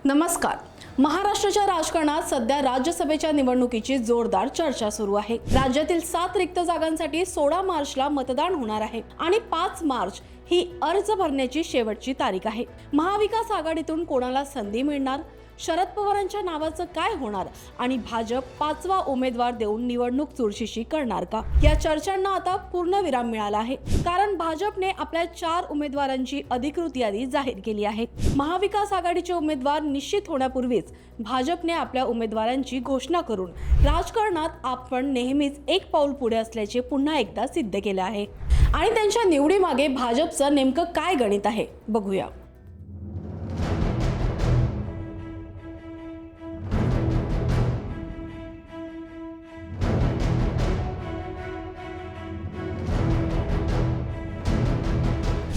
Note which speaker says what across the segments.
Speaker 1: नमस्कार. महाराष्ट्राच्या राजकारणात सध्या राज्यसभेच्या निवडणुकीची जोरदार चर्चा सुरू आहे. राज्यातील 7 रिक्त जागांसाठी 16 मार्चला मतदान होणार आहे आणि 5 मार्च ही अर्ज भरण्याची शेवटची तारीख आहे. महाविकास आघाडीतून कोणाला संधी मिळणार, शरद पवारांच्या नावाचं काय होणार आणि भाजप 5वा उमेदवार देऊन निवडणूक चुरशीशी करणार का, या चर्चांना आता पूर्णविराम मिळाला आहे. कारण भाजपने आपल्या 4 उमेदवारांची अधिकृत यादी जाहीर केली आहे. महाविकास आघाडीचे उमेदवार निश्चित होण्यापूर्वीच भाजपने आपल्या उमेदवारांची घोषणा करून राजकारणात आपण नेहमीच एक पाऊल पुढे असल्याचे पुन्हा एकदा सिद्ध केले आहे. आणि त्यांच्या निवडीमागे भाजपचं नेमकं काय गणित आहे बघूया.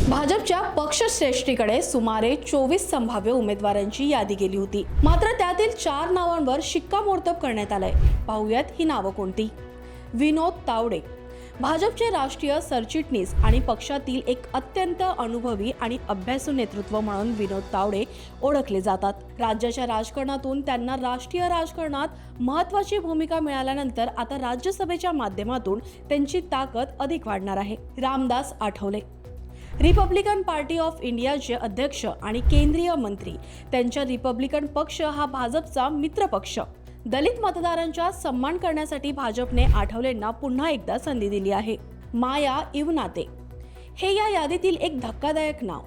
Speaker 1: भाजपच्या पक्षश्रेष्ठीकडे सुमारे 24 संभाव्य उमेदवारांची यादी गेली होती. मात्र त्यातील 4 नावांवर शिक्कामोर्तब करण्यात आलंय. पाहूयात ही नावं कोणती. विनोद तावडे, भाजपचे राष्ट्रीय सरचिटणीस आणि पक्षातील एक अत्यंत अनुभवी आणि अभ्यासू नेतृत्व म्हणून विनोद तावडे ओळखले जातात. राज्याच्या राजकारणातून त्यांना राष्ट्रीय राजकारणात महत्त्वाची भूमिका मिळाल्यानंतर आता राज्यसभेच्या माध्यमातून त्यांची ताकद अधिक वाढणार आहे. Ramdas Athawale, Republican party of इंडियाचे अध्यक्ष आणि केंद्रीय मंत्री. त्यांच्या रिपब्लिकन पक्ष हा भाजपचा मित्र पक्ष. दलित मतदारांचा सन्मान करण्यासाठी भाजपने आठवलेंना पुन्हा एकदा संधी दिली आहे. माया इवनाते हे या यादीतील एक धक्कादायक नाव.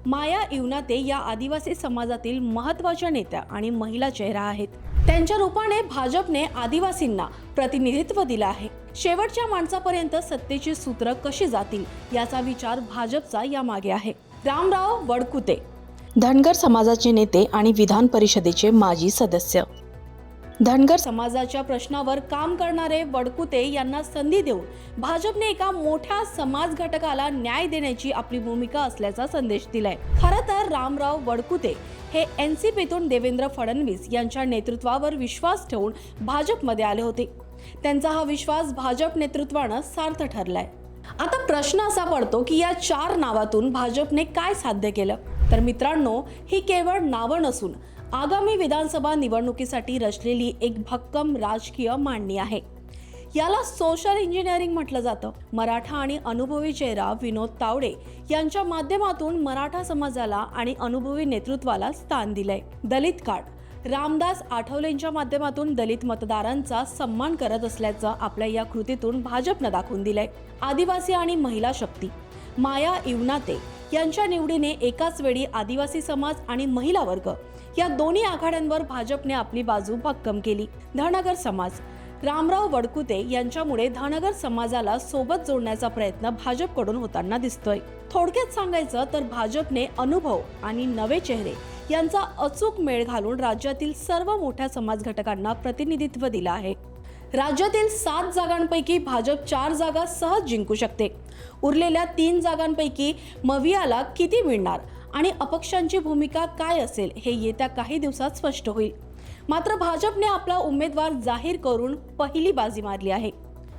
Speaker 1: माया इवनाते या आदिवासी समाजातील महत्त्वाच्या नेत्या आणि महिला चेहरा आहेत. त्यांच्या रूपाने भाजपने आदिवासींना प्रतिनिधित्व दिलं आहे. शेवटच्या माणसापर्यंत सत्तेची सूत्र कशी जातील याचा विचार भाजपचा यामागे आहे. रामराव वडकुते, धनगर समाजाचे नेते आणि विधान परिषदेचे माजी सदस्य. धनगर समाजाच्या प्रश्नावर काम करणारे वडकुते यांना संधी देऊन भाजपने एका मोठ्या समाज घटकाला न्याय देण्याची आपली भूमिका असल्याचा संदेश दिलाय. खरं तर रामराव वडकुते हे एनसीपीतून देवेंद्र फडणवीस यांच्या नेतृत्वावर विश्वास ठेवून भाजपमध्ये आले होते. त्यांचा हा विश्वास भाजप नेतृत्वानं सार्थ ठरलाय. आता प्रश्न असा पडतो की या 4 नावातून भाजपने काय साध्य केलं. तर मित्रांनो, ही केवळ नावं नसून आगामी विधानसभा निवडणुकीसाठी रचलेली एक भक्कम राजकीय मांडणी आहे. याला सोशल इंजिनिअरिंग म्हटलं जातं. मराठा आणि अनुभवी चेहरा विनोद तावडे यांच्या माध्यमातून मराठा समाजाला आणि अनुभवी नेतृत्वाला स्थान दिलंय. दलित कार्ड रामदास आठवलेंच्या माध्यमातून दलित मतदारांचा सन्मान करत असल्याचं आपल्या या कृतीतून भाजपनं दाखवून दिलंय. आदिवासी आणि महिला शक्ती माया इवनाते यांच्या निवडीने एकाच वेळी आदिवासी समाज आणि महिला वर्ग या दोन्ही आघाड्यांवर भाजपने आपली बाजू भक्कम केली. धनगर समाज रामराव वडकुते यांच्यामुळे धनगर समाजाला सोबत जोडण्याचा प्रयत्न भाजपकडून होताना दिसतोय. थोडक्यात सांगायचं तर भाजपने अनुभव आणि नवे चेहरे यांचा अचूक मेळ घालून राज्यातील सर्व मोठ्या समाज घटकांना प्रतिनिधित्व दिलं आहे. राज्यातील 7 जागांपैकी भाजप 4 जागा सहज जिंकू शकते. उरलेल्या 3 जागांपैकी मवियाला किती मिळणार आणि अपक्षांची भूमिका काय असेल हे येत्या काही दिवसात स्पष्ट होईल. मात्र भाजपने आपला उमेदवार जाहीर करून पहिली बाजी मारली आहे.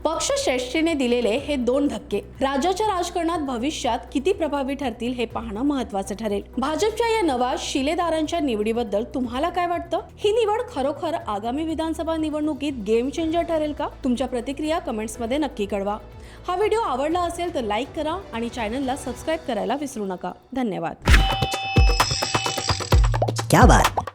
Speaker 1: पक्षश्रेष्ठीने दिलेले हे 2 धक्के राज्याच्या राजकारणात भविष्यात किती प्रभावी ठरतील हे पाहणं महत्त्वाचं ठरेल. भाजपच्या या नव्या शिलेदारांच्या निवडीबद्दल तुम्हाला काय वाटतं? ही निवड खरोखर आगामी विधानसभा निवडणुकीत गेम चेंजर ठरेल का? तुमच्या प्रतिक्रिया कमेंट्समध्ये नक्की कळवा. हा व्हिडिओ आवडला असेल तर लाईक करा आणि चॅनलला सबस्क्राईब करायला विसरू नका. धन्यवाद.
Speaker 2: क्या बात